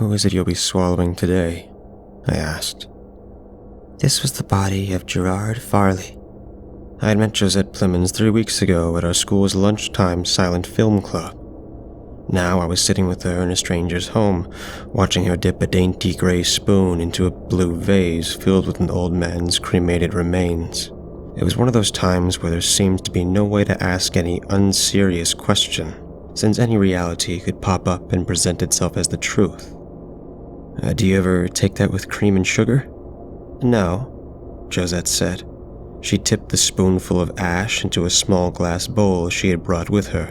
"Who is it you'll be swallowing today?" I asked. This was the body of Gerard Farley. I had met Josette Plemons 3 weeks ago at our school's lunchtime silent film club. Now I was sitting with her in a stranger's home, watching her dip a dainty gray spoon into a blue vase filled with an old man's cremated remains. It was one of those times where there seemed to be no way to ask any unserious question, since any reality could pop up and present itself as the truth. "Do you ever take that with cream and sugar?" "No," Josette said. She tipped the spoonful of ash into a small glass bowl she had brought with her.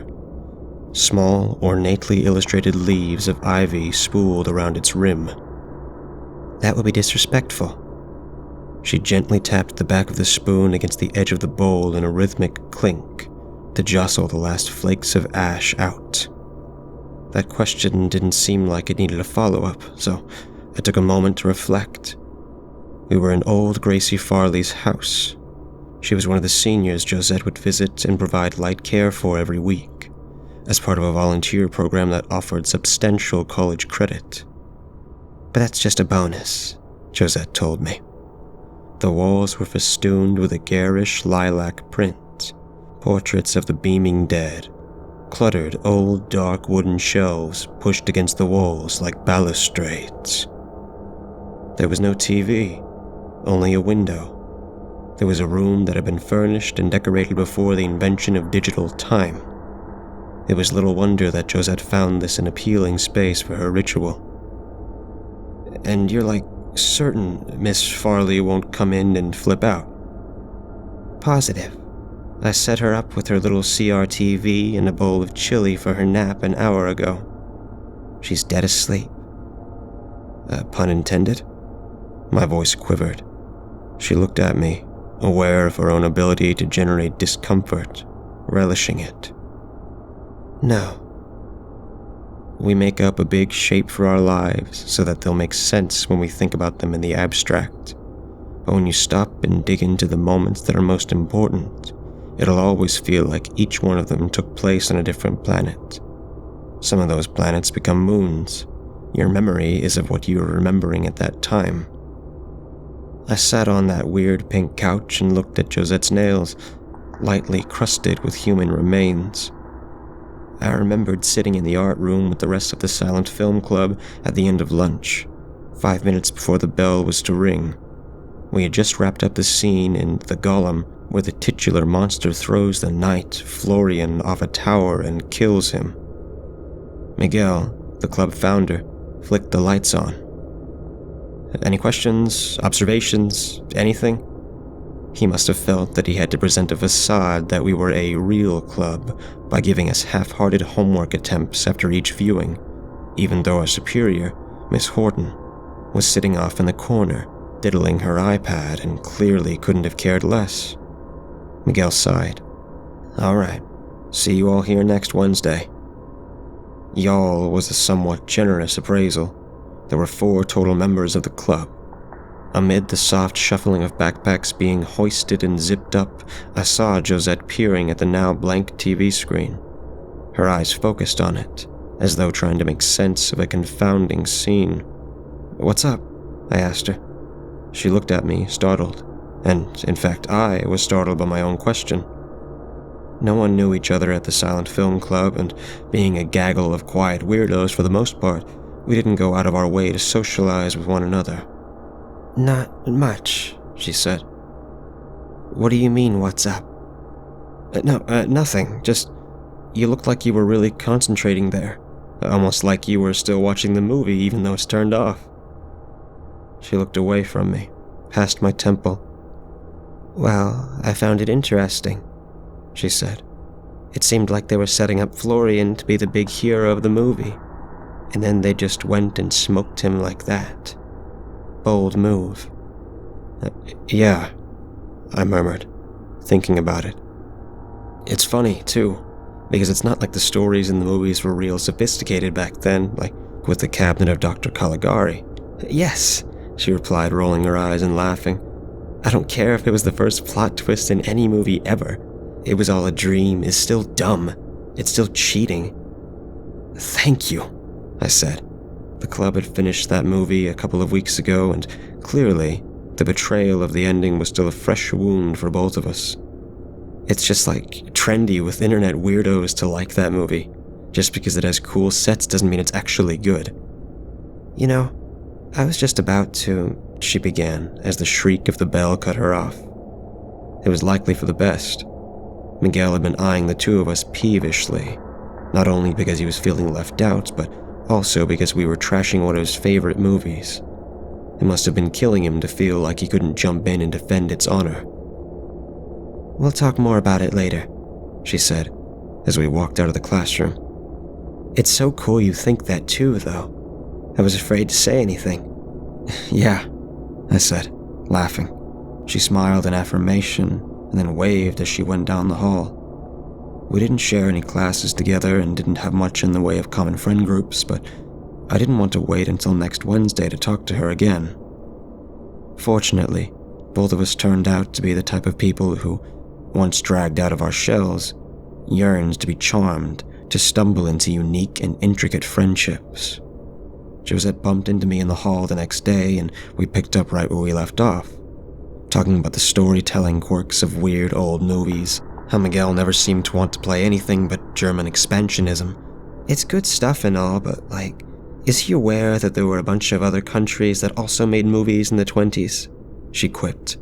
Small, ornately illustrated leaves of ivy spooled around its rim. "That would be disrespectful." She gently tapped the back of the spoon against the edge of the bowl in a rhythmic clink to jostle the last flakes of ash out. That question didn't seem like it needed a follow-up, so I took a moment to reflect. We were in old Gracie Farley's house. She was one of the seniors Josette would visit and provide light care for every week, as part of a volunteer program that offered substantial college credit. "But that's just a bonus," Josette told me. The walls were festooned with a garish lilac print, portraits of the beaming dead, cluttered old dark wooden shelves pushed against the walls like balustrades. There was no TV, only a window. There was a room that had been furnished and decorated before the invention of digital time. It was little wonder that Josette found this an appealing space for her ritual. "And you're certain Miss Farley won't come in and flip out?" "Positive. I set her up with her little CRTV and a bowl of chili for her nap an hour ago. She's dead asleep." Pun intended? My voice quivered. She looked at me, aware of her own ability to generate discomfort, relishing it. "No." We make up a big shape for our lives so that they'll make sense when we think about them in the abstract. But when you stop and dig into the moments that are most important, it'll always feel like each one of them took place on a different planet. Some of those planets become moons. Your memory is of what you were remembering at that time. I sat on that weird pink couch and looked at Josette's nails, lightly crusted with human remains. I remembered sitting in the art room with the rest of the silent film club at the end of lunch, 5 minutes before the bell was to ring. We had just wrapped up the scene in The Golem, where the titular monster throws the knight, Florian, off a tower and kills him. Miguel, the club founder, flicked the lights on. "Any questions, observations, anything?" He must have felt that he had to present a facade that we were a real club by giving us half-hearted homework attempts after each viewing, even though our superior, Miss Horton, was sitting off in the corner, diddling her iPad and clearly couldn't have cared less. Miguel sighed. "All right, see you all here next Wednesday." Y'all was a somewhat generous appraisal. There were 4 total members of the club. Amid the soft shuffling of backpacks being hoisted and zipped up, I saw Josette peering at the now blank TV screen. Her eyes focused on it, as though trying to make sense of a confounding scene. "What's up?" I asked her. She looked at me, startled, and in fact I was startled by my own question. No one knew each other at the silent film club, and being a gaggle of quiet weirdos for the most part, we didn't go out of our way to socialize with one another. "Not much," she said. "What do you mean, what's up?" Nothing. Just, you looked like you were really concentrating there. Almost like you were still watching the movie even though it's turned off." She looked away from me, past my temple. "Well, I found it interesting," she said. "It seemed like they were setting up Florian to be the big hero of the movie, and then they just went and smoked him like that. Bold move." Yeah, I murmured, thinking about it. It's funny, too, because it's not like the stories in the movies were real sophisticated back then, like with the cabinet of Dr. Caligari. "Yes," she replied, rolling her eyes and laughing. "I don't care if it was the first plot twist in any movie ever. It was all a dream. It's still dumb. It's still cheating." "Thank you," I said. The club had finished that movie a couple of weeks ago, and clearly, the betrayal of the ending was still a fresh wound for both of us. It's just like trendy with internet weirdos to like that movie. Just because it has cool sets doesn't mean it's actually good. You know, I was just about to, she began as the shriek of the bell cut her off. It was likely for the best. Miguel had been eyeing the two of us peevishly, not only because he was feeling left out, but also because we were trashing one of his favorite movies. It must have been killing him to feel like he couldn't jump in and defend its honor. We'll talk more about it later, she said, as we walked out of the classroom. It's so cool you think that too, though. I was afraid to say anything. Yeah, I said, laughing. She smiled in affirmation and then waved as she went down the hall. We didn't share any classes together and didn't have much in the way of common friend groups, but I didn't want to wait until next Wednesday to talk to her again. Fortunately, both of us turned out to be the type of people who, once dragged out of our shells, yearns to be charmed, to stumble into unique and intricate friendships. Josette bumped into me in the hall the next day, and we picked up right where we left off, talking about the storytelling quirks of weird old movies, how Miguel never seemed to want to play anything but German expansionism. It's good stuff and all, but is he aware that there were a bunch of other countries that also made movies in the 20s? She quipped.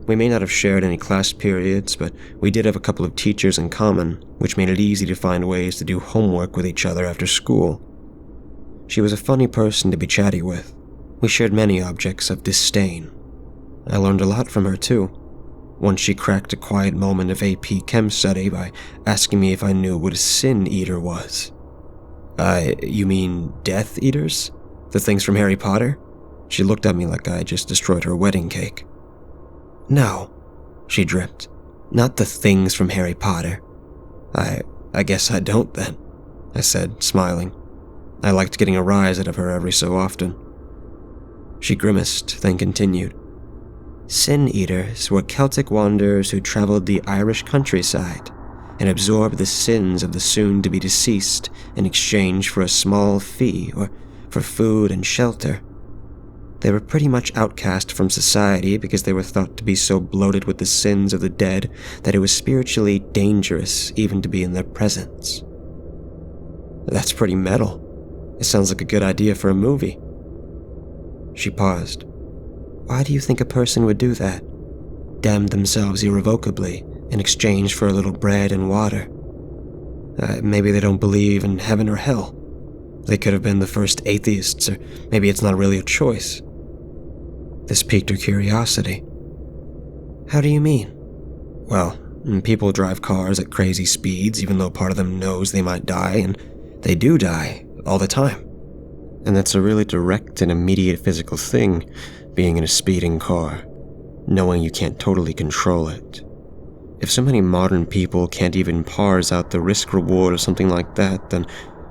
We may not have shared any class periods, but we did have a couple of teachers in common, which made it easy to find ways to do homework with each other after school. She was a funny person to be chatty with. We shared many objects of disdain. I learned a lot from her, too. Once she cracked a quiet moment of AP Chem study by asking me if I knew what a sin eater was. You mean Death Eaters? The things from Harry Potter? She looked at me like I just destroyed her wedding cake. No, she dripped. Not the things from Harry Potter. I guess I don't then, I said, smiling. I liked getting a rise out of her every so often. She grimaced, then continued. Sin Eaters were Celtic wanderers who traveled the Irish countryside and absorbed the sins of the soon-to-be deceased in exchange for a small fee or for food and shelter. They were pretty much outcast from society because they were thought to be so bloated with the sins of the dead that it was spiritually dangerous even to be in their presence. That's pretty metal. It sounds like a good idea for a movie. She paused. Why do you think a person would do that? Damn themselves irrevocably in exchange for a little bread and water? Maybe they don't believe in heaven or hell. They could have been the first atheists, or maybe it's not really a choice. This piqued her curiosity. How do you mean? Well, people drive cars at crazy speeds even though part of them knows they might die, and they do die all the time. And that's a really direct and immediate physical thing, being in a speeding car, knowing you can't totally control it. If so many modern people can't even parse out the risk-reward of something like that, then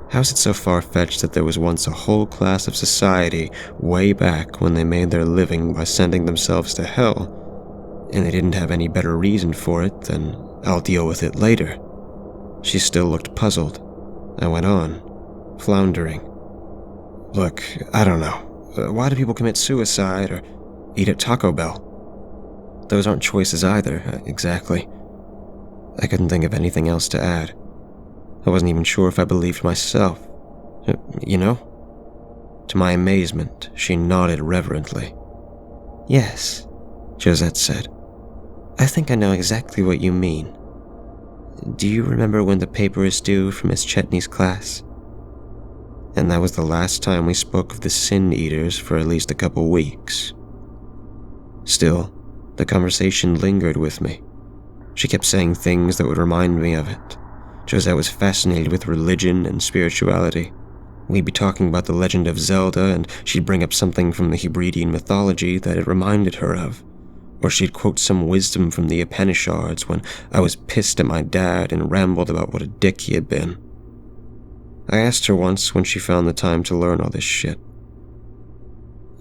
how is it so far-fetched that there was once a whole class of society way back when they made their living by sending themselves to hell, and they didn't have any better reason for it than, I'll deal with it later? She still looked puzzled. I went on, floundering. Look, I don't know. Why do people commit suicide or eat at Taco Bell? Those aren't choices either, exactly. I couldn't think of anything else to add. I wasn't even sure if I believed myself. You know? To my amazement, she nodded reverently. Yes, Josette said. I think I know exactly what you mean. Do you remember when the paper is due for Miss Chetney's class? And that was the last time we spoke of the Sin Eaters for at least a couple weeks. Still, the conversation lingered with me. She kept saying things that would remind me of it. Josette was fascinated with religion and spirituality. We'd be talking about the legend of Zelda, and she'd bring up something from the Hebridean mythology that it reminded her of. Or she'd quote some wisdom from the Upanishads when I was pissed at my dad and rambled about what a dick he had been. I asked her once when she found the time to learn all this shit.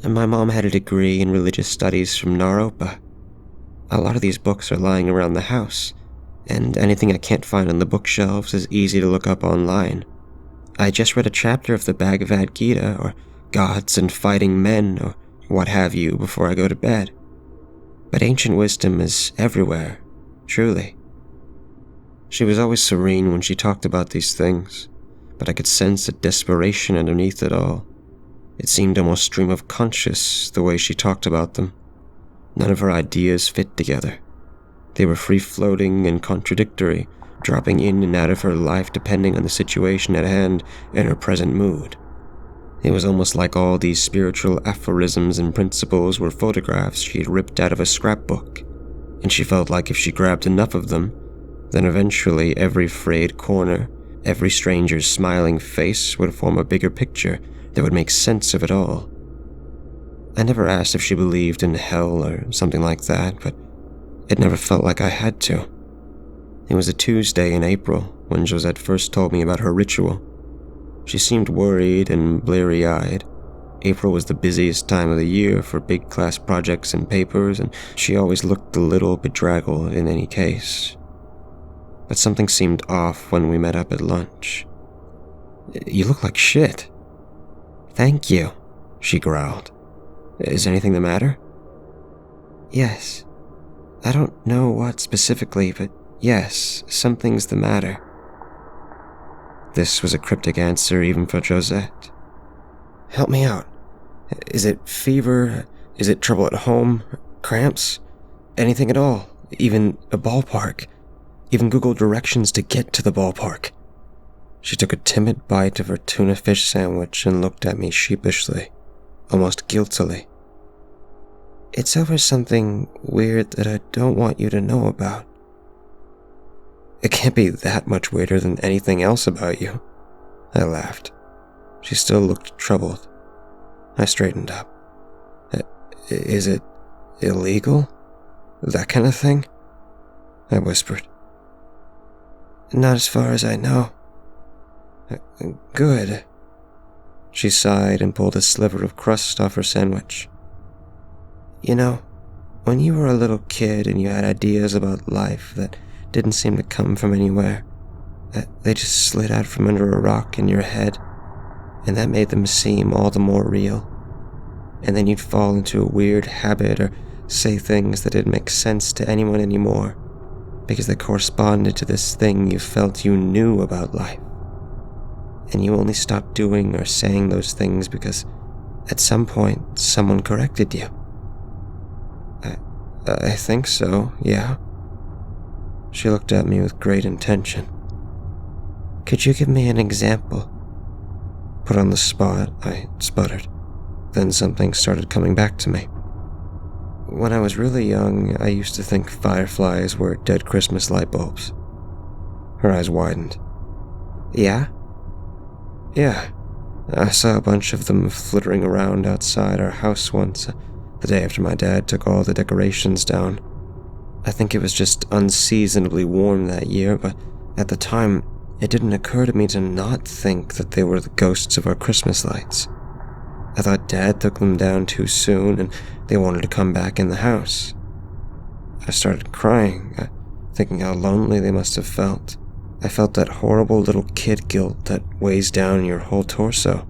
And my mom had a degree in religious studies from Naropa. A lot of these books are lying around the house, and anything I can't find on the bookshelves is easy to look up online. I just read a chapter of the Bhagavad Gita, or gods and fighting men or what have you before I go to bed. But ancient wisdom is everywhere, truly. She was always serene when she talked about these things, but I could sense a desperation underneath it all. It seemed almost stream of conscious the way she talked about them. None of her ideas fit together. They were free-floating and contradictory, dropping in and out of her life depending on the situation at hand and her present mood. It was almost like all these spiritual aphorisms and principles were photographs she had ripped out of a scrapbook, and she felt like if she grabbed enough of them, then eventually every frayed corner, every stranger's smiling face would form a bigger picture that would make sense of it all. I never asked if she believed in hell or something like that, but it never felt like I had to. It was a Tuesday in April when Josette first told me about her ritual. She seemed worried and bleary-eyed. April was the busiest time of the year for big class projects and papers, and she always looked a little bedraggled in any case. But something seemed off when we met up at lunch. "You look like shit." "Thank you," she growled. "Is anything the matter?" "Yes. I don't know what specifically, but yes, something's the matter." This was a cryptic answer even for Josette. "Help me out. Is it fever? Is it trouble at home? Cramps? Anything at all? Even a ballpark? Even Google directions to get to the ballpark?" She took a timid bite of her tuna fish sandwich and looked at me sheepishly, almost guiltily. "It's over something weird that I don't want you to know about." "It can't be that much weirder than anything else about you." I laughed. She still looked troubled. I straightened up. Is it illegal? That kind of thing?" I whispered. "Not as far as I know." "Good." She sighed and pulled a sliver of crust off her sandwich. "You know, when you were a little kid and you had ideas about life that didn't seem to come from anywhere, they just slid out from under a rock in your head, and that made them seem all the more real. And then you'd fall into a weird habit or say things that didn't make sense to anyone anymore, because they corresponded to this thing you felt you knew about life. And you only stopped doing or saying those things because at some point someone corrected you." I think so, yeah." She looked at me with great intention. "Could you give me an example?" Put on the spot, I sputtered. Then something started coming back to me. "When I was really young, I used to think fireflies were dead Christmas light bulbs." Her eyes widened. "Yeah?" "Yeah. I saw a bunch of them flittering around outside our house once, the day after my dad took all the decorations down. I think it was just unseasonably warm that year, but at the time, it didn't occur to me to not think that they were the ghosts of our Christmas lights. I thought Dad took them down too soon and they wanted to come back in the house. I started crying, thinking how lonely they must have felt. I felt that horrible little kid guilt that weighs down your whole torso.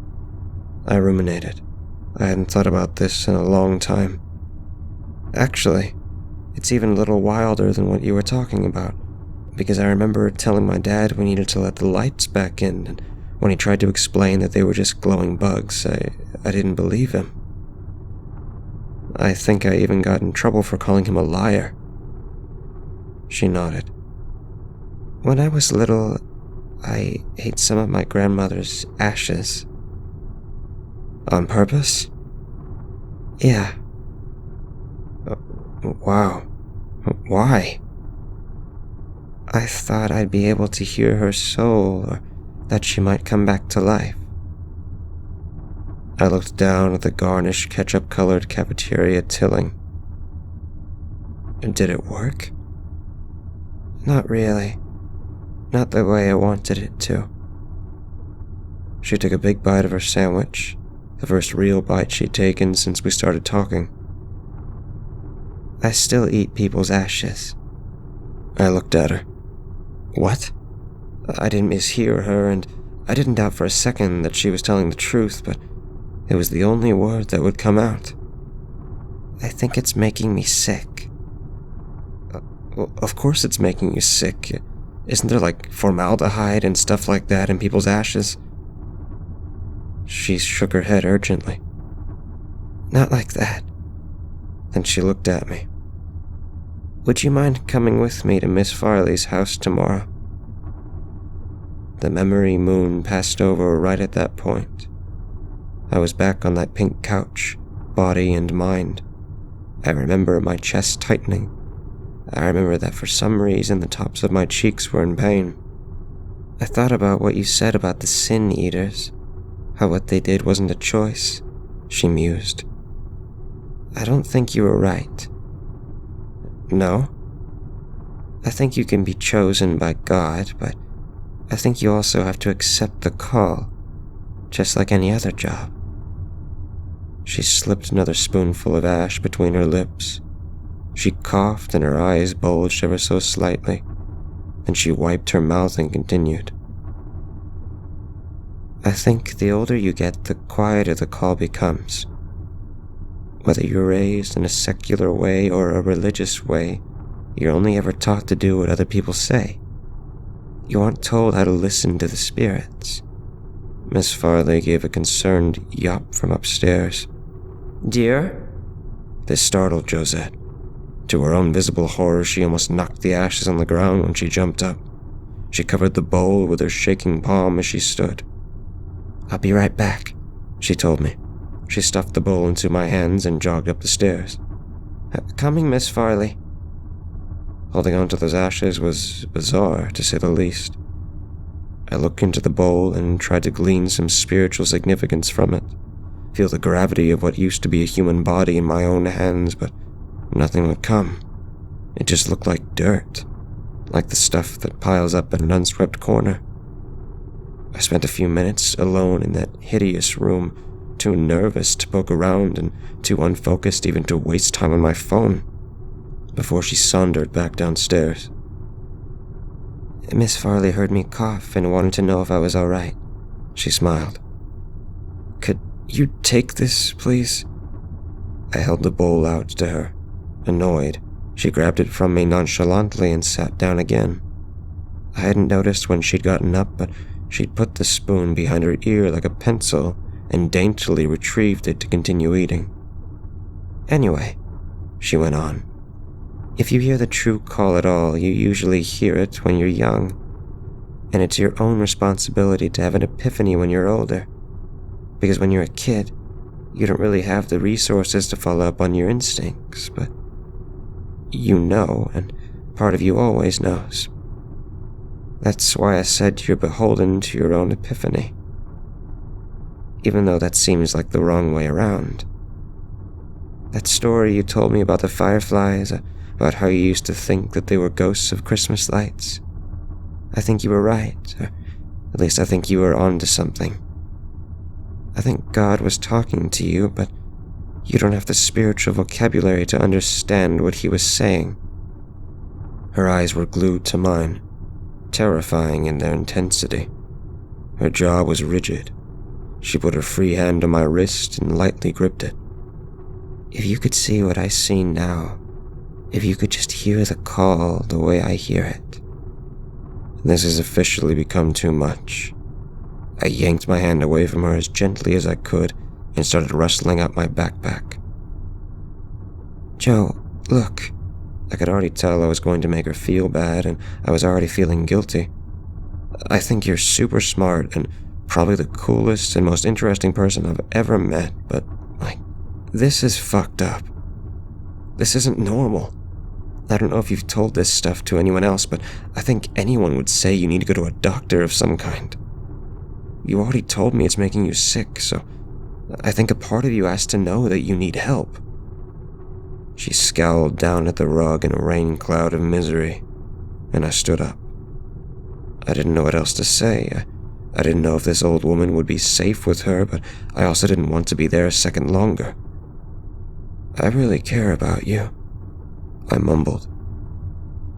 I ruminated. I hadn't thought about this in a long time. Actually, it's even a little wilder than what you were talking about, because I remember telling my dad we needed to let the lights back in, and when he tried to explain that they were just glowing bugs, I didn't believe him. I think I even got in trouble for calling him a liar." She nodded. "When I was little, I ate some of my grandmother's ashes." "On purpose?" "Yeah." "Wow. Why?" "I thought I'd be able to hear her soul, or that she might come back to life." I looked down at the garnished ketchup-colored cafeteria tilling. "Did it work?" "Not really. Not the way I wanted it to." She took a big bite of her sandwich, the first real bite she'd taken since we started talking. "I still eat people's ashes." I looked at her. "What?" I didn't mishear her, and I didn't doubt for a second that she was telling the truth, but It was the only word that would come out. I think it's making me sick. Well, of course it's making you sick. Isn't there like formaldehyde and stuff like that in people's ashes? She shook her head urgently. Not like that. Then she looked at me. Would you mind coming with me to Miss Farley's house tomorrow? The memory moon passed over right at that point. I was back on that pink couch, body and mind. I remember my chest tightening. I remember that for some reason the tops of my cheeks were in pain. I thought about what you said about the sin eaters, how what they did wasn't a choice, she mused. I don't think you were right. No? I think you can be chosen by God, but I think you also have to accept the call, just like any other job. She slipped another spoonful of ash between her lips. She coughed and her eyes bulged ever so slightly. Then she wiped her mouth and continued. I think the older you get, the quieter the call becomes. Whether you're raised in a secular way or a religious way, you're only ever taught to do what other people say. You aren't told how to listen to the spirits. Miss Farley gave a concerned yawp from upstairs. Dear? This startled Josette. To her own visible horror, she almost knocked the ashes on the ground when she jumped up. She covered the bowl with her shaking palm as she stood. I'll be right back, she told me. She stuffed the bowl into my hands and jogged up the stairs. Coming, Miss Farley. Holding on to those ashes was bizarre, to say the least. I looked into the bowl and tried to glean some spiritual significance from it, feel the gravity of what used to be a human body in my own hands, but nothing would come. It just looked like dirt, like the stuff that piles up in an unswept corner. I spent a few minutes alone in that hideous room, too nervous to poke around and too unfocused even to waste time on my phone, before she sauntered back downstairs. Miss Farley heard me cough and wanted to know if I was all right. She smiled. Could you take this, please? I held the bowl out to her. Annoyed, she grabbed it from me nonchalantly and sat down again. I hadn't noticed when she'd gotten up, but she'd put the spoon behind her ear like a pencil and daintily retrieved it to continue eating. Anyway, she went on, if you hear the true call at all, you usually hear it when you're young, and it's your own responsibility to have an epiphany when you're older, because when you're a kid, you don't really have the resources to follow up on your instincts, but you know, and part of you always knows. That's why I said you're beholden to your own epiphany, even though that seems like the wrong way around. That story you told me about the fireflies, about how you used to think that they were ghosts of Christmas lights, I think you were right, or at least I think you were onto something. I think God was talking to you, but you don't have the spiritual vocabulary to understand what he was saying. Her eyes were glued to mine, terrifying in their intensity. Her jaw was rigid. She put her free hand on my wrist and lightly gripped it. If you could see what I see now, if you could just hear the call the way I hear it. This has officially become too much. I yanked my hand away from her as gently as I could and started rustling up my backpack. Joe, look. I could already tell I was going to make her feel bad, and I was already feeling guilty. I think you're super smart and probably the coolest and most interesting person I've ever met, but, this is fucked up. This isn't normal. I don't know if you've told this stuff to anyone else, but I think anyone would say you need to go to a doctor of some kind. You already told me it's making you sick, so I think a part of you has to know that you need help. She scowled down at the rug in a rain cloud of misery, and I stood up. I didn't know what else to say. I didn't know if this old woman would be safe with her, but I also didn't want to be there a second longer. I really care about you, I mumbled.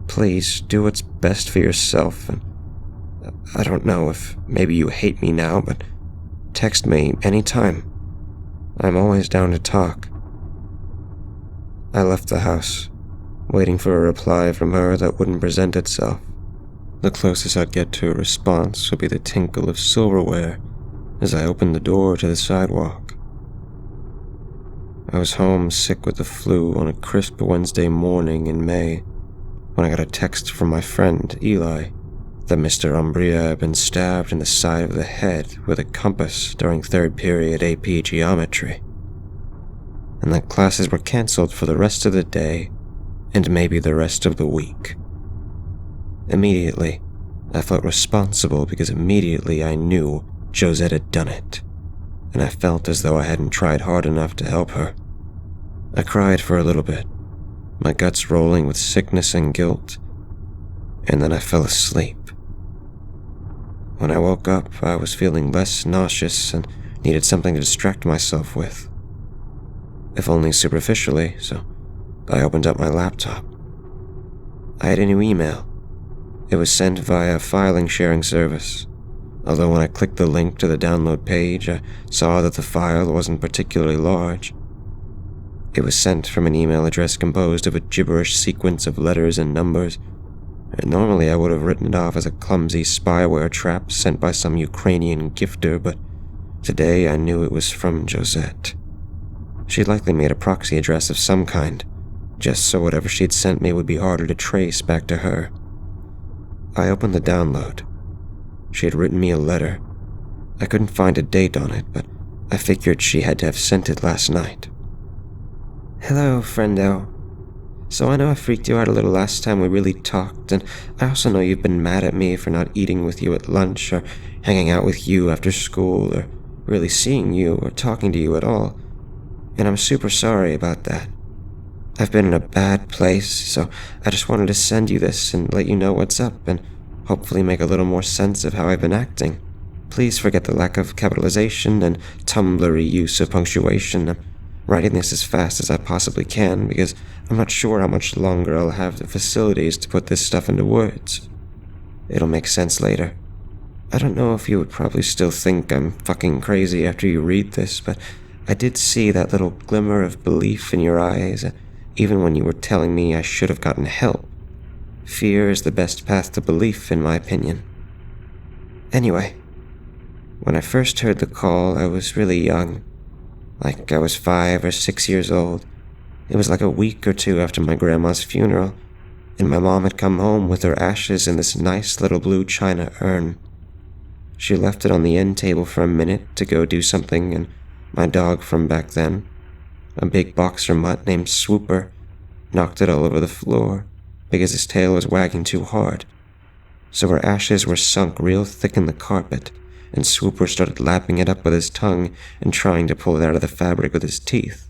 Please do what's best for yourself, and I don't know if maybe you hate me now, but text me anytime. I'm always down to talk. I left the house, waiting for a reply from her that wouldn't present itself. The closest I'd get to a response would be the tinkle of silverware as I opened the door to the sidewalk. I was home sick with the flu on a crisp Wednesday morning in May when I got a text from my friend, Eli, that Mr. Umbria had been stabbed in the side of the head with a compass during third period AP geometry, and that classes were cancelled for the rest of the day and maybe the rest of the week. Immediately, I felt responsible because immediately I knew Josette had done it, and I felt as though I hadn't tried hard enough to help her. I cried for a little bit, my guts rolling with sickness and guilt, and then I fell asleep. When I woke up, I was feeling less nauseous and needed something to distract myself with. If only superficially, so I opened up my laptop. I had a new email. It was sent via a filing sharing service, although when I clicked the link to the download page, I saw that the file wasn't particularly large. It was sent from an email address composed of a gibberish sequence of letters and numbers, and normally I would have written it off as a clumsy spyware trap sent by some Ukrainian gifter, but today I knew it was from Josette. She'd likely made a proxy address of some kind, just so whatever she'd sent me would be harder to trace back to her. I opened the download. She had written me a letter. I couldn't find a date on it, but I figured she had to have sent it last night. Hello, friendo. So I know I freaked you out a little last time we really talked, and I also know you've been mad at me for not eating with you at lunch, or hanging out with you after school, or really seeing you or talking to you at all, and I'm super sorry about that. I've been in a bad place, so I just wanted to send you this and let you know what's up, and hopefully make a little more sense of how I've been acting. Please forget the lack of capitalization and tumblery use of punctuation. I'm writing this as fast as I possibly can because I'm not sure how much longer I'll have the facilities to put this stuff into words. It'll make sense later. I don't know if you would probably still think I'm fucking crazy after you read this, but I did see that little glimmer of belief in your eyes, even when you were telling me I should have gotten help. Fear is the best path to belief, in my opinion. Anyway, when I first heard the call, I was really young. Like I was 5 or 6 years old. It was like a week or two after my grandma's funeral, and my mom had come home with her ashes in this nice little blue china urn. She left it on the end table for a minute to go do something, and my dog from back then, a big boxer mutt named Swooper, knocked it all over the floor because his tail was wagging too hard. So her ashes were sunk real thick in the carpet, and Swooper started lapping it up with his tongue and trying to pull it out of the fabric with his teeth,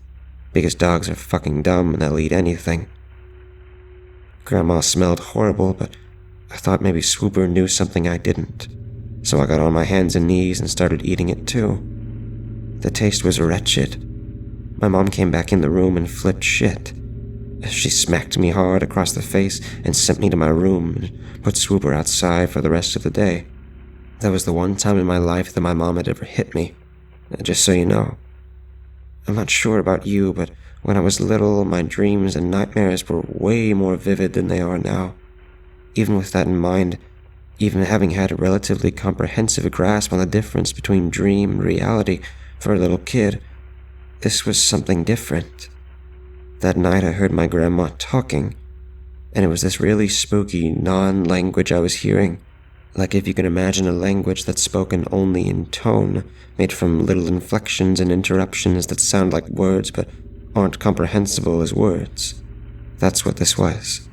because dogs are fucking dumb and they'll eat anything. Grandma smelled horrible, but I thought maybe Swooper knew something I didn't, so I got on my hands and knees and started eating it too. The taste was wretched. My mom came back in the room and flipped shit. She smacked me hard across the face and sent me to my room and put Swooper outside for the rest of the day. That was the one time in my life that my mom had ever hit me, just so you know. I'm not sure about you, but when I was little, my dreams and nightmares were way more vivid than they are now. Even with that in mind, even having had a relatively comprehensive grasp on the difference between dream and reality for a little kid, this was something different. That night I heard my grandma talking, and it was this really spooky non-language I was hearing, like if you can imagine a language that's spoken only in tone, made from little inflections and interruptions that sound like words but aren't comprehensible as words. That's what this was.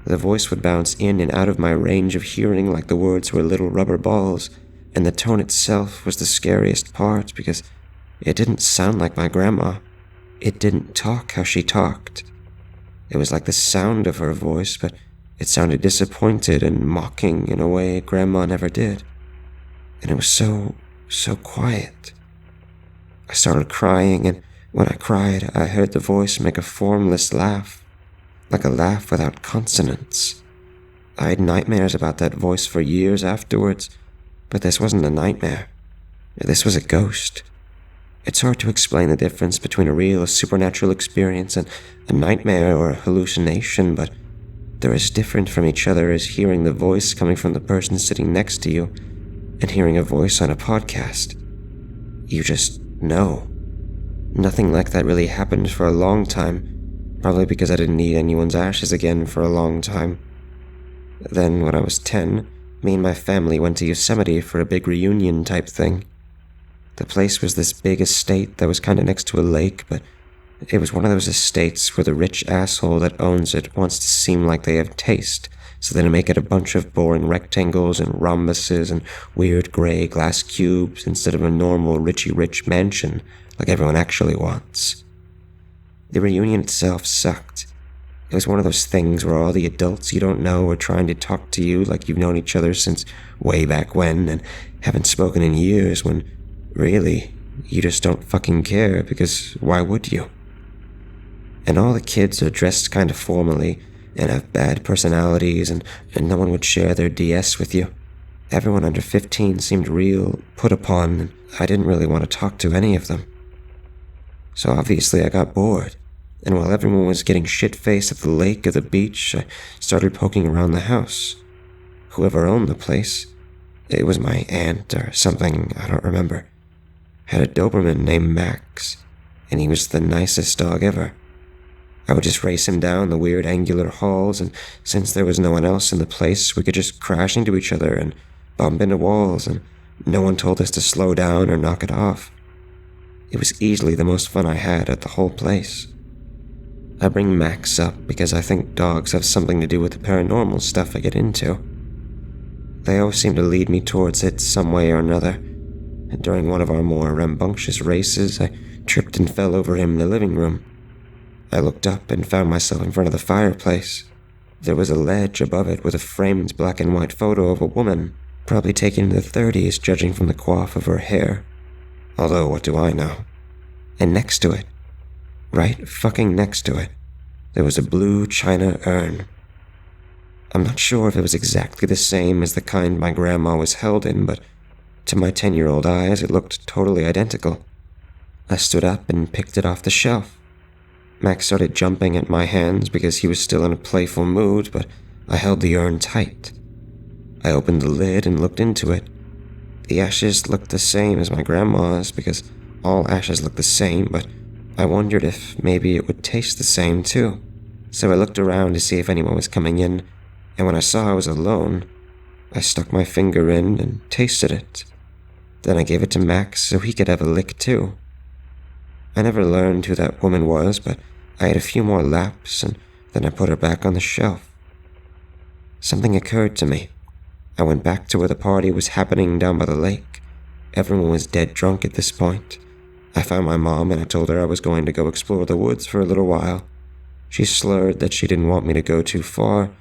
The voice would bounce in and out of my range of hearing like the words were little rubber balls, and the tone itself was the scariest part because it didn't sound like my grandma. It didn't talk how she talked. It was like the sound of her voice, but it sounded disappointed and mocking in a way Grandma never did. And it was so quiet. I started crying, and when I cried, I heard the voice make a formless laugh, like a laugh without consonants. I had nightmares about that voice for years afterwards, but this wasn't a nightmare. This was a ghost. It's hard to explain the difference between a real supernatural experience and a nightmare or a hallucination, but they're as different from each other as hearing the voice coming from the person sitting next to you and hearing a voice on a podcast. You just know. Nothing like that really happened for a long time, probably because I didn't need anyone's ashes again for a long time. Then, when I was 10, me and my family went to Yosemite for a big reunion type thing. The place was this big estate that was kind of next to a lake, but it was one of those estates where the rich asshole that owns it wants to seem like they have taste, so they make it a bunch of boring rectangles and rhombuses and weird gray glass cubes instead of a normal Richie Rich mansion like everyone actually wants. The reunion itself sucked. It was one of those things where all the adults you don't know are trying to talk to you like you've known each other since way back when and haven't spoken in years when, really, you just don't fucking care because why would you? And all the kids are dressed kind of formally and have bad personalities and no one would share their DS with you. Everyone under 15 seemed real put upon and I didn't really want to talk to any of them. So obviously I got bored. And while everyone was getting shit-faced at the lake or the beach, I started poking around the house. Whoever owned the place, it was my aunt or something, I don't remember, had a Doberman named Max, and he was the nicest dog ever. I would just race him down the weird angular halls, and since there was no one else in the place, we could just crash into each other and bump into walls, and no one told us to slow down or knock it off. It was easily the most fun I had at the whole place. I bring Max up because I think dogs have something to do with the paranormal stuff I get into. They always seem to lead me towards it some way or another, and during one of our more rambunctious races, I tripped and fell over him in the living room. I looked up and found myself in front of the fireplace. There was a ledge above it with a framed black and white photo of a woman, probably taken in the 30s judging from the coif of her hair. Although, what do I know? And next to it, right fucking next to it, there was a blue china urn. I'm not sure if it was exactly the same as the kind my grandma was held in, but to my 10-year-old eyes it looked totally identical. I stood up and picked it off the shelf. Max started jumping at my hands because he was still in a playful mood, but I held the urn tight. I opened the lid and looked into it. The ashes looked the same as my grandma's because all ashes look the same, but I wondered if maybe it would taste the same too. So I looked around to see if anyone was coming in, and when I saw I was alone, I stuck my finger in and tasted it. Then I gave it to Max so he could have a lick too. I never learned who that woman was, but I had a few more laps and then I put her back on the shelf. Something occurred to me. I went back to where the party was happening down by the lake. Everyone was dead drunk at this point. I found my mom and I told her I was going to go explore the woods for a little while. She slurred that she didn't want me to go too far.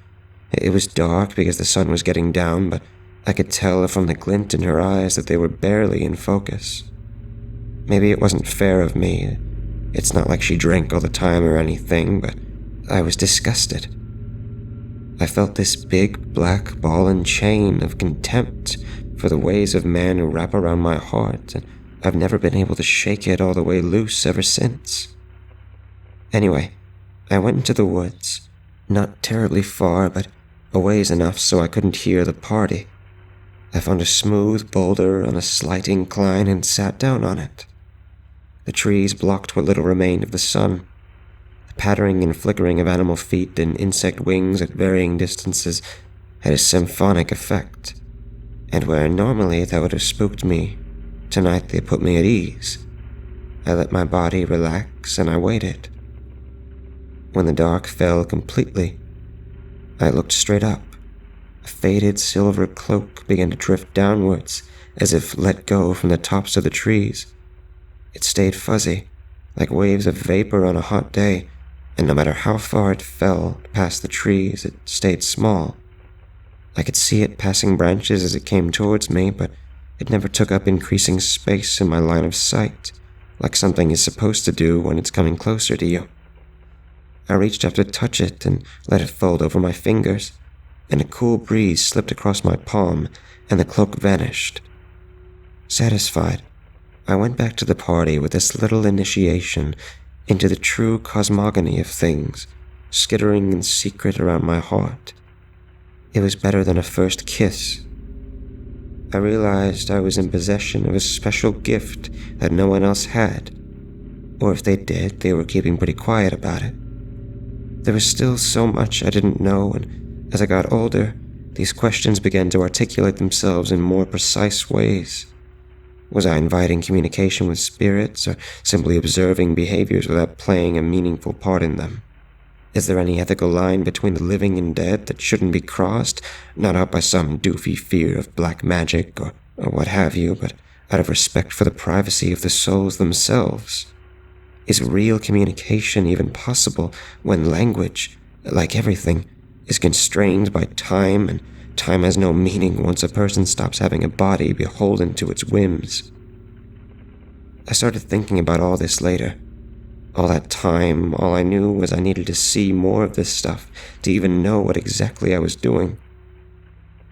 It was dark because the sun was getting down, but I could tell from the glint in her eyes that they were barely in focus. Maybe it wasn't fair of me. It's not like she drank all the time or anything, but I was disgusted. I felt this big black ball and chain of contempt for the ways of man who wrap around my heart, and I've never been able to shake it all the way loose ever since. Anyway, I went into the woods, not terribly far, but a ways enough so I couldn't hear the party. I found a smooth boulder on a slight incline and sat down on it. The trees blocked what little remained of the sun. The pattering and flickering of animal feet and insect wings at varying distances had a symphonic effect, and where normally that would have spooked me, tonight they put me at ease. I let my body relax and I waited. When the dark fell completely, I looked straight up. A faded silver cloak began to drift downwards, as if let go from the tops of the trees. It stayed fuzzy, like waves of vapor on a hot day, and no matter how far it fell past the trees, it stayed small. I could see it passing branches as it came towards me, but it never took up increasing space in my line of sight, like something is supposed to do when it's coming closer to you. I reached up to touch it and let it fold over my fingers, and a cool breeze slipped across my palm, and the cloak vanished. Satisfied, I went back to the party with this little initiation into the true cosmogony of things, skittering in secret around my heart. It was better than a first kiss. I realized I was in possession of a special gift that no one else had, or if they did, they were keeping pretty quiet about it. There was still so much I didn't know, and as I got older, these questions began to articulate themselves in more precise ways. Was I inviting communication with spirits, or simply observing behaviors without playing a meaningful part in them? Is there any ethical line between the living and dead that shouldn't be crossed, not out by some doofy fear of black magic or what have you, but out of respect for the privacy of the souls themselves? Is real communication even possible when language, like everything, is constrained by time, and time has no meaning once a person stops having a body beholden to its whims? I started thinking about all this later. All that time, all I knew was I needed to see more of this stuff to even know what exactly I was doing.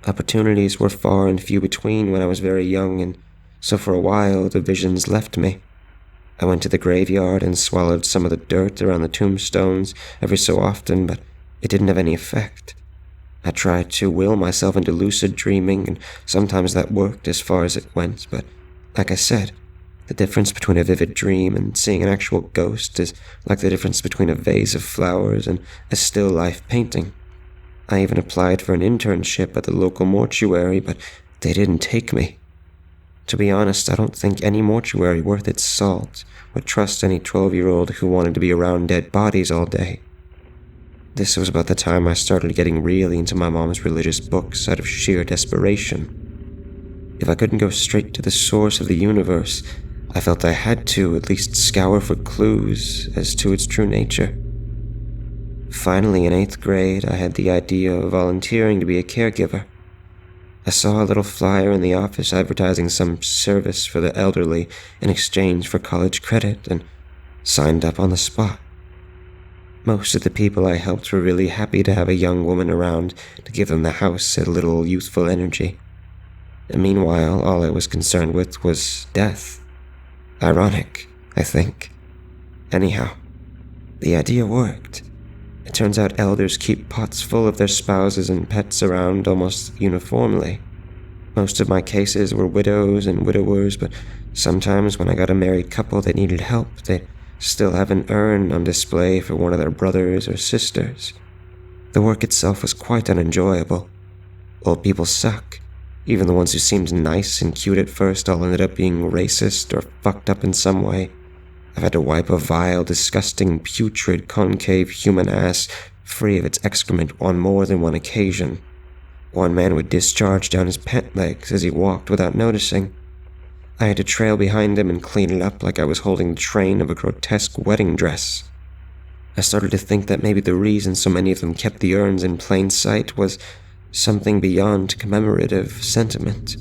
Opportunities were far and few between when I was very young, and so for a while the visions left me. I went to the graveyard and swallowed some of the dirt around the tombstones every so often, but it didn't have any effect. I tried to will myself into lucid dreaming, and sometimes that worked as far as it went, but like I said, the difference between a vivid dream and seeing an actual ghost is like the difference between a vase of flowers and a still life painting. I even applied for an internship at the local mortuary, but they didn't take me. To be honest, I don't think any mortuary worth its salt would trust any 12-year-old who wanted to be around dead bodies all day. This was about the time I started getting really into my mom's religious books out of sheer desperation. If I couldn't go straight to the source of the universe, I felt I had to at least scour for clues as to its true nature. Finally, in 8th grade, I had the idea of volunteering to be a caregiver. I saw a little flyer in the office advertising some service for the elderly in exchange for college credit and signed up on the spot. Most of the people I helped were really happy to have a young woman around to give them the house a little youthful energy. And meanwhile, all I was concerned with was death. Ironic, I think. Anyhow, the idea worked. It turns out elders keep pots full of their spouses and pets around almost uniformly. Most of my cases were widows and widowers, but sometimes when I got a married couple that needed help, they'd still have an urn on display for one of their brothers or sisters. The work itself was quite unenjoyable. Old people suck. Even the ones who seemed nice and cute at first all ended up being racist or fucked up in some way. I've had to wipe a vile, disgusting, putrid, concave human ass free of its excrement on more than one occasion. One man would discharge down his pant legs as he walked without noticing. I had to trail behind him and clean it up like I was holding the train of a grotesque wedding dress. I started to think that maybe the reason so many of them kept the urns in plain sight was something beyond commemorative sentiment.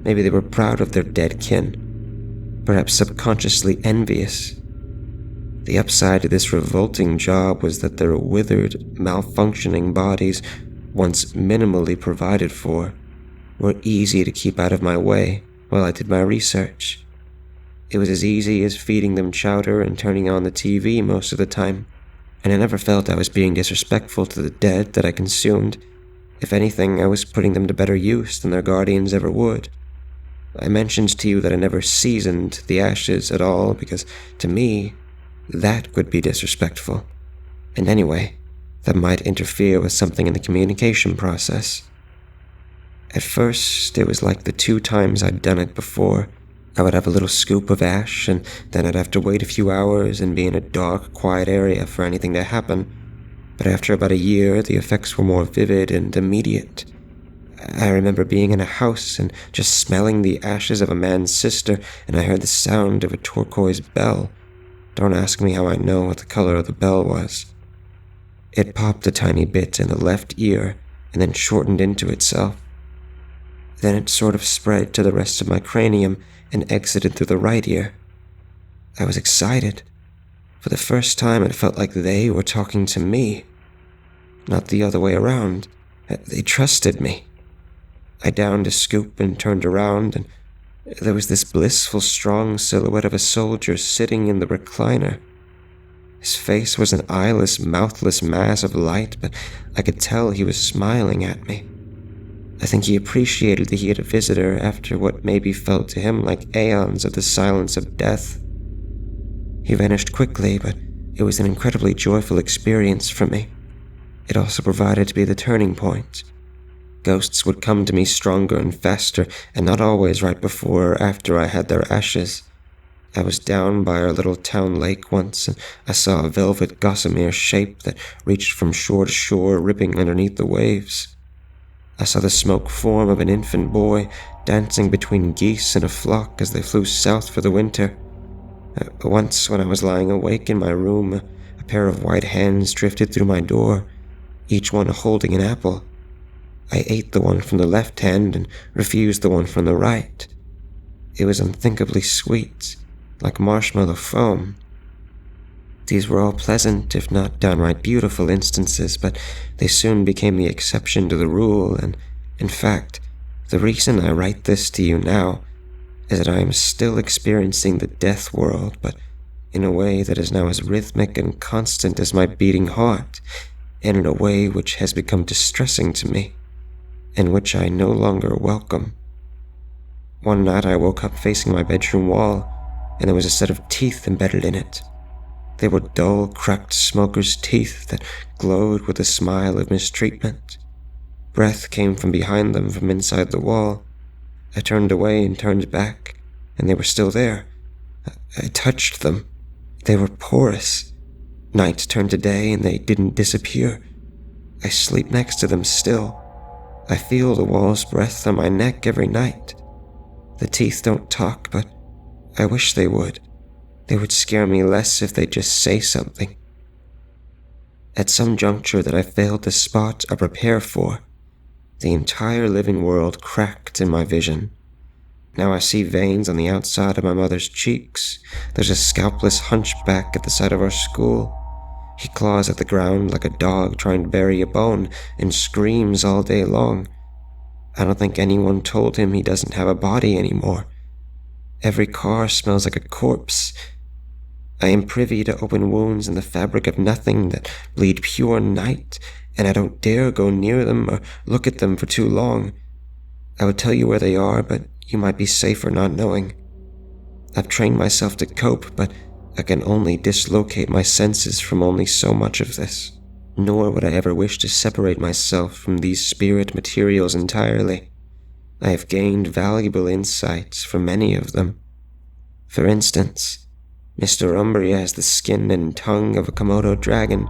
Maybe they were proud of their dead kin, perhaps subconsciously envious. The upside to this revolting job was that their withered, malfunctioning bodies, once minimally provided for, were easy to keep out of my way while I did my research. It was as easy as feeding them chowder and turning on the TV most of the time, and I never felt I was being disrespectful to the dead that I consumed. If anything, I was putting them to better use than their guardians ever would. I mentioned to you that I never seasoned the ashes at all because, to me, that would be disrespectful. And anyway, that might interfere with something in the communication process. At first, it was like the 2 times I'd done it before. I would have a little scoop of ash, and then I'd have to wait a few hours and be in a dark, quiet area for anything to happen. But after about a year, the effects were more vivid and immediate. I remember being in a house and just smelling the ashes of a man's sister, and I heard the sound of a turquoise bell. Don't ask me how I know what the color of the bell was. It popped a tiny bit in the left ear and then shortened into itself. Then it sort of spread to the rest of my cranium and exited through the right ear. I was excited. For the first time, it felt like they were talking to me, not the other way around. They trusted me. I downed a scoop and turned around, and There was this blissful, strong silhouette of a soldier sitting in the recliner. His face was an eyeless, mouthless mass of light, but I could tell he was smiling at me. I think he appreciated that he had a visitor after what maybe felt to him like aeons of the silence of death. He vanished quickly, but it was an incredibly joyful experience for me. It also provided to be the turning point. Ghosts would come to me stronger and faster, and not always right before or after I had their ashes. I was down by our little town lake once, and I saw a velvet gossamer shape that reached from shore to shore, ripping underneath the waves. I saw the smoke form of an infant boy dancing between geese in a flock as they flew south for the winter. Once, when I was lying awake in my room, a pair of white hands drifted through my door, each one holding an apple. I ate the one from the left hand and refused the one from the right. It was unthinkably sweet, like marshmallow foam. These were all pleasant, if not downright beautiful instances, but they soon became the exception to the rule, and, in fact, the reason I write this to you now is that I am still experiencing the death world, but in a way that is now as rhythmic and constant as my beating heart, and in a way which has become distressing to me, and which I no longer welcome. One night I woke up facing my bedroom wall, and there was a set of teeth embedded in it. They were dull, cracked smoker's teeth that glowed with a smile of mistreatment. Breath came from behind them from inside the wall. I turned away and turned back, and they were still there. I touched them. They were porous. Night turned to day, and they didn't disappear. I sleep next to them still. I feel the wall's breath on my neck every night. The teeth don't talk, but I wish they would. They would scare me less if they'd just say something. At some juncture that I failed to spot or prepare for, the entire living world cracked in my vision. Now I see veins on the outside of my mother's cheeks. There's a scalpless hunchback at the side of our school. He claws at the ground like a dog trying to bury a bone and screams all day long. I don't think anyone told him he doesn't have a body anymore. Every car smells like a corpse. I am privy to open wounds in the fabric of nothing that bleed pure night, and I don't dare go near them or look at them for too long. I would tell you where they are, but you might be safer not knowing. I've trained myself to cope, but I can only dislocate my senses from only so much of this. Nor would I ever wish to separate myself from these spirit materials entirely. I have gained valuable insights from many of them. For instance, Mr. Umbria has the skin and tongue of a Komodo dragon.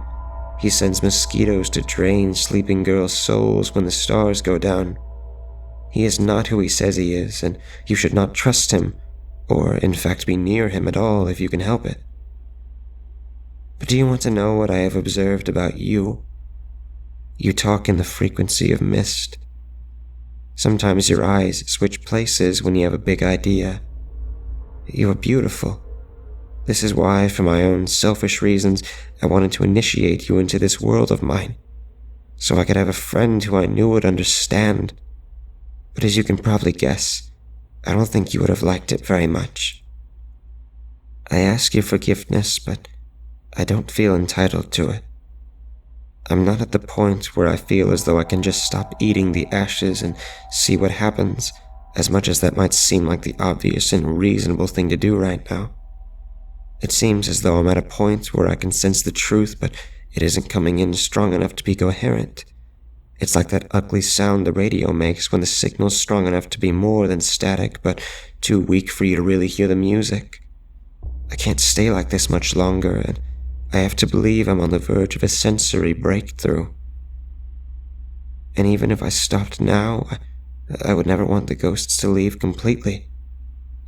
He sends mosquitoes to drain sleeping girls' souls when the stars go down. He is not who he says he is, and you should not trust him, or in fact be near him at all if you can help it. But do you want to know what I have observed about you? You talk in the frequency of mist. Sometimes your eyes switch places when you have a big idea. You are beautiful. This is why, for my own selfish reasons, I wanted to initiate you into this world of mine, so I could have a friend who I knew would understand. But as you can probably guess, I don't think you would have liked it very much. I ask your forgiveness, but I don't feel entitled to it. I'm not at the point where I feel as though I can just stop eating the ashes and see what happens, as much as that might seem like the obvious and reasonable thing to do right now. It seems as though I'm at a point where I can sense the truth, but it isn't coming in strong enough to be coherent. It's like that ugly sound the radio makes when the signal's strong enough to be more than static, but too weak for you to really hear the music. I can't stay like this much longer, and I have to believe I'm on the verge of a sensory breakthrough. And even if I stopped now, I would never want the ghosts to leave completely.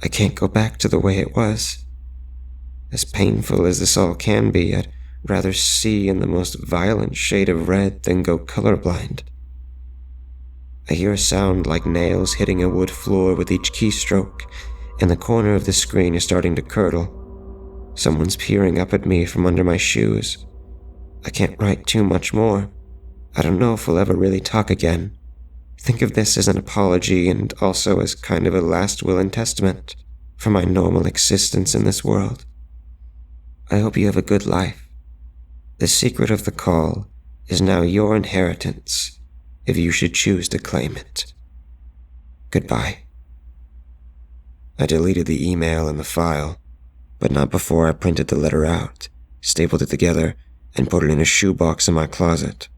I can't go back to the way it was. As painful as this all can be, I'd rather see in the most violent shade of red than go colorblind. I hear a sound like nails hitting a wood floor with each keystroke, and the corner of the screen is starting to curdle. Someone's peering up at me from under my shoes. I can't write too much more. I don't know if we'll ever really talk again. Think of this as an apology and also as kind of a last will and testament for my normal existence in this world. I hope you have a good life. The secret of the call is now your inheritance if you should choose to claim it. Goodbye. I deleted the email and the file, but not before I printed the letter out, stapled it together, and put it in a shoebox in my closet.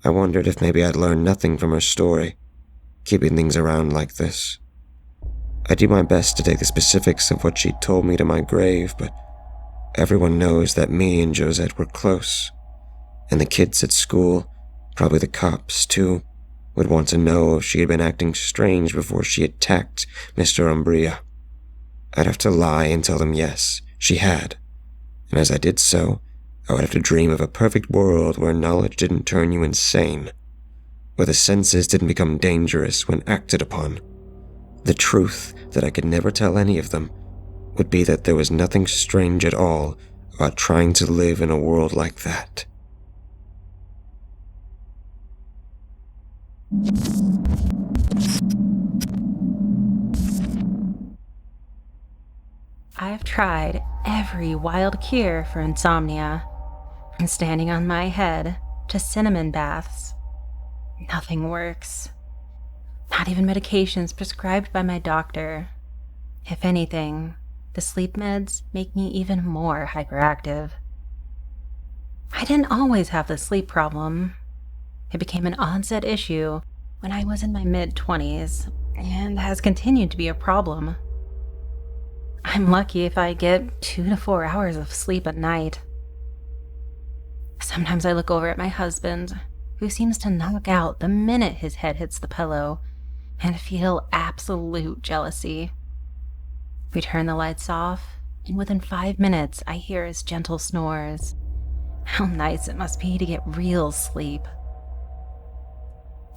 I wondered if maybe I'd learned nothing from her story, keeping things around like this. I do my best to take the specifics of what she'd told me to my grave, but everyone knows that me and Josette were close, and the kids at school, probably the cops too, would want to know if she had been acting strange before she attacked Mr. Umbria. I'd have to lie and tell them yes, she had, and as I did so, I would have to dream of a perfect world where knowledge didn't turn you insane, where the senses didn't become dangerous when acted upon. The truth that I could never tell any of them would be that there was nothing strange at all about trying to live in a world like that. I've tried every wild cure for insomnia, from standing on my head to cinnamon baths. Nothing works. Not even medications prescribed by my doctor. If anything, the sleep meds make me even more hyperactive. I didn't always have the sleep problem. It became an onset issue when I was in my mid-20s and has continued to be a problem. I'm lucky if I get 2 to 4 hours of sleep at night. Sometimes I look over at my husband, who seems to knock out the minute his head hits the pillow, and feel absolute jealousy. We turn the lights off, and within 5 minutes I hear his gentle snores. How nice it must be to get real sleep.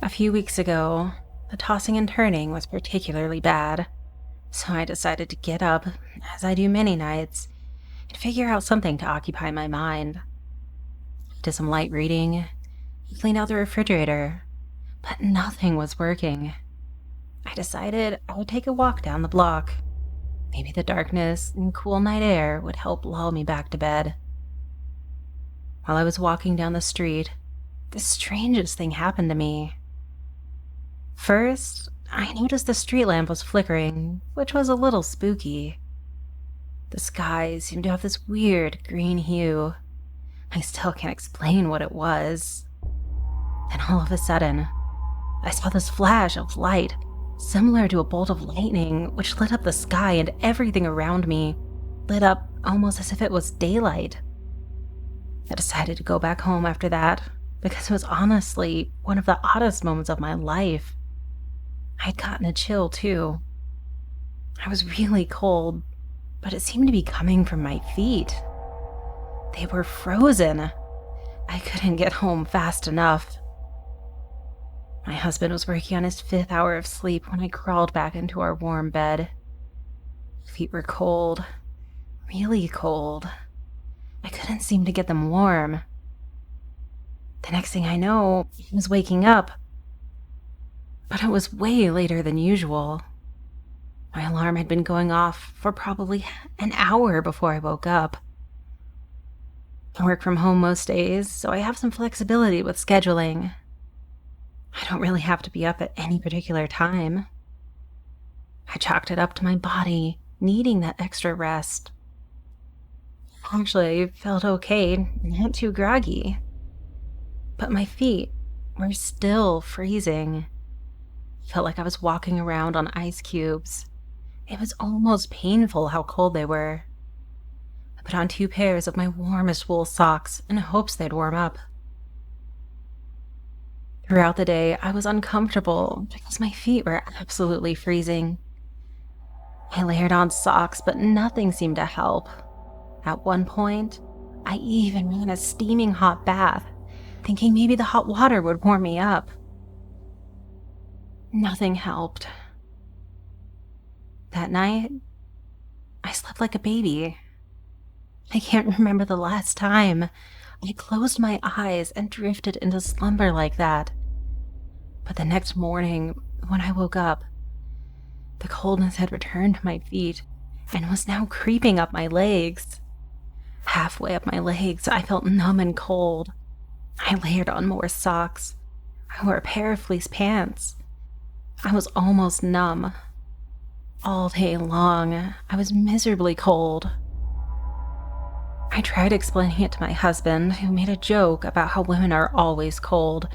A few weeks ago, the tossing and turning was particularly bad, so I decided to get up, as I do many nights, and figure out something to occupy my mind. Did some light reading, cleaned out the refrigerator, but nothing was working. I decided I would take a walk down the block. Maybe the darkness and cool night air would help lull me back to bed. While I was walking down the street, the strangest thing happened to me. First, I noticed the street lamp was flickering, which was a little spooky. The sky seemed to have this weird green hue. I still can't explain what it was. Then all of a sudden, I saw this flash of light, similar to a bolt of lightning, which lit up the sky, and everything around me lit up almost as if it was daylight. I decided to go back home after that, because it was honestly one of the oddest moments of my life. I'd gotten a chill too. I was really cold, but it seemed to be coming from my feet. They were frozen. I couldn't get home fast enough. My husband was working on his 5th hour of sleep when I crawled back into our warm bed. Feet were cold, really cold. I couldn't seem to get them warm. The next thing I know, he was waking up. But it was way later than usual. My alarm had been going off for probably an hour before I woke up. I work from home most days, so I have some flexibility with scheduling. I don't really have to be up at any particular time. I chalked it up to my body needing that extra rest. Actually, I felt okay, not too groggy. But my feet were still freezing. Felt like I was walking around on ice cubes. It was almost painful how cold they were. I put on 2 pairs of my warmest wool socks in hopes they'd warm up. Throughout the day, I was uncomfortable because my feet were absolutely freezing. I layered on socks, but nothing seemed to help. At one point, I even ran a steaming hot bath, thinking maybe the hot water would warm me up. Nothing helped. That night, I slept like a baby. I can't remember the last time I closed my eyes and drifted into slumber like that. But the next morning, when I woke up, the coldness had returned to my feet and was now creeping up my legs. Halfway up my legs, I felt numb and cold. I layered on more socks. I wore a pair of fleece pants. I was almost numb. All day long, I was miserably cold. I tried explaining it to my husband, who made a joke about how women are always cold,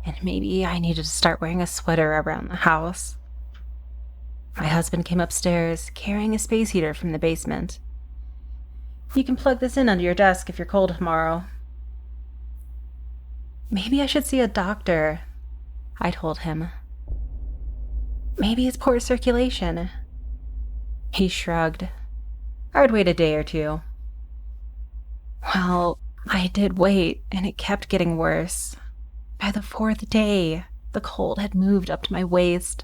and maybe I needed to start wearing a sweater around the house. My husband came upstairs, carrying a space heater from the basement. "You can plug this in under your desk if you're cold tomorrow." "Maybe I should see a doctor," I told him. "Maybe it's poor circulation." He shrugged. "I would wait a day or two." Well, I did wait, and it kept getting worse. By the 4th day, the cold had moved up to my waist.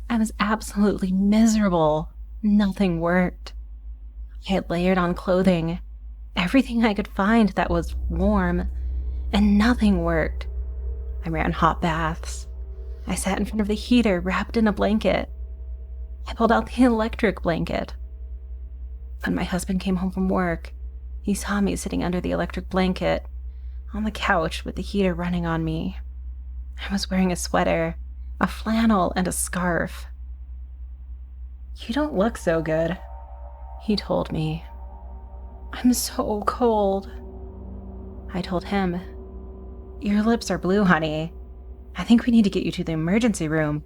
I was absolutely miserable. Nothing worked. I had layered on clothing, everything I could find that was warm, and nothing worked. I ran hot baths. I sat in front of the heater wrapped in a blanket. I pulled out the electric blanket. When my husband came home from work, he saw me sitting under the electric blanket on the couch with the heater running on me. I was wearing a sweater, a flannel, and a scarf. "You don't look so good," he told me. "I'm so cold." I told him, "Your lips are blue, honey. I think we need to get you to the emergency room."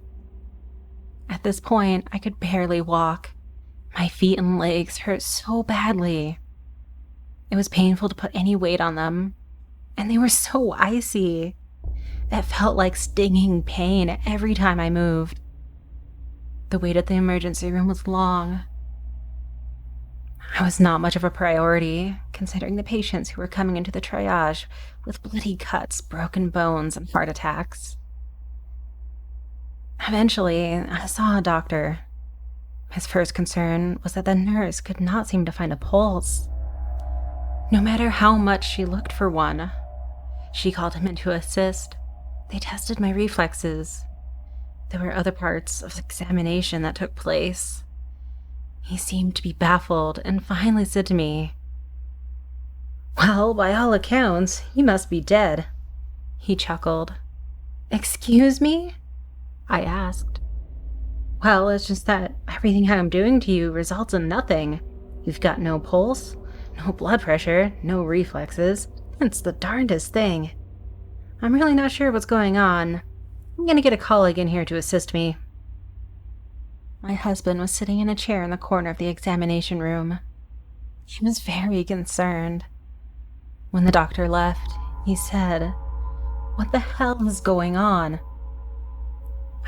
At this point, I could barely walk. My feet and legs hurt so badly. It was painful to put any weight on them, and they were so icy. It felt like stinging pain every time I moved. The wait at the emergency room was long. I was not much of a priority, considering the patients who were coming into the triage with bloody cuts, broken bones, and heart attacks. Eventually, I saw a doctor. His first concern was that the nurse could not seem to find a pulse. No matter how much she looked for one, she called him in to assist. They tested my reflexes. There were other parts of the examination that took place. He seemed to be baffled and finally said to me, "Well, by all accounts, he must be dead." He chuckled. "Excuse me?" I asked. "Well, it's just that everything I'm doing to you results in nothing. You've got no pulse, no blood pressure, no reflexes. It's the darndest thing. I'm really not sure what's going on. I'm gonna get a colleague in here to assist me." My husband was sitting in a chair in the corner of the examination room. He was very concerned. When the doctor left, he said, "What the hell is going on?"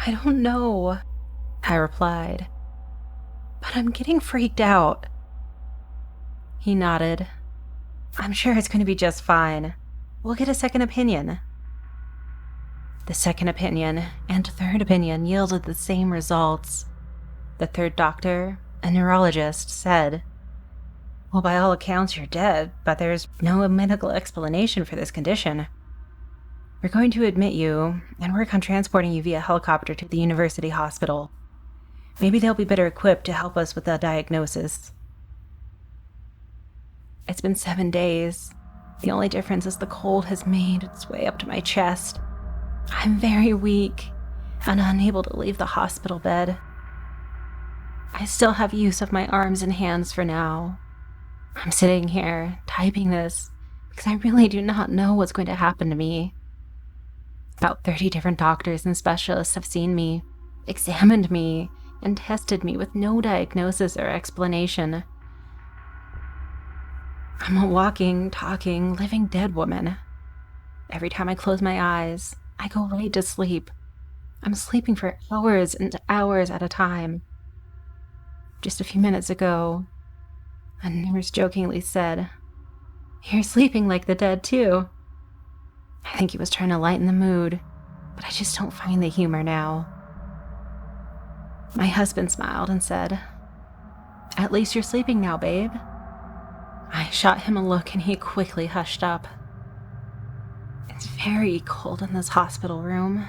"I don't know," I replied, "but I'm getting freaked out." He nodded. "I'm sure it's going to be just fine. We'll get a second opinion." The second opinion and third opinion yielded the same results. The third doctor, a neurologist, said, "Well, by all accounts, you're dead, but there's no medical explanation for this condition. We're going to admit you and work on transporting you via helicopter to the university hospital. Maybe they'll be better equipped to help us with the diagnosis." It's been 7 days. The only difference is the cold has made its way up to my chest. I'm very weak and unable to leave the hospital bed. I still have use of my arms and hands for now. I'm sitting here typing this because I really do not know what's going to happen to me. About 30 different doctors and specialists have seen me, examined me, and tested me with no diagnosis or explanation. I'm a walking, talking, living dead woman. Every time I close my eyes, I go right to sleep. I'm sleeping for hours and hours at a time. Just a few minutes ago, a nurse jokingly said, "You're sleeping like the dead, too." I think he was trying to lighten the mood, but I just don't find the humor now. My husband smiled and said, "At least you're sleeping now, babe." I shot him a look and he quickly hushed up. It's very cold in this hospital room.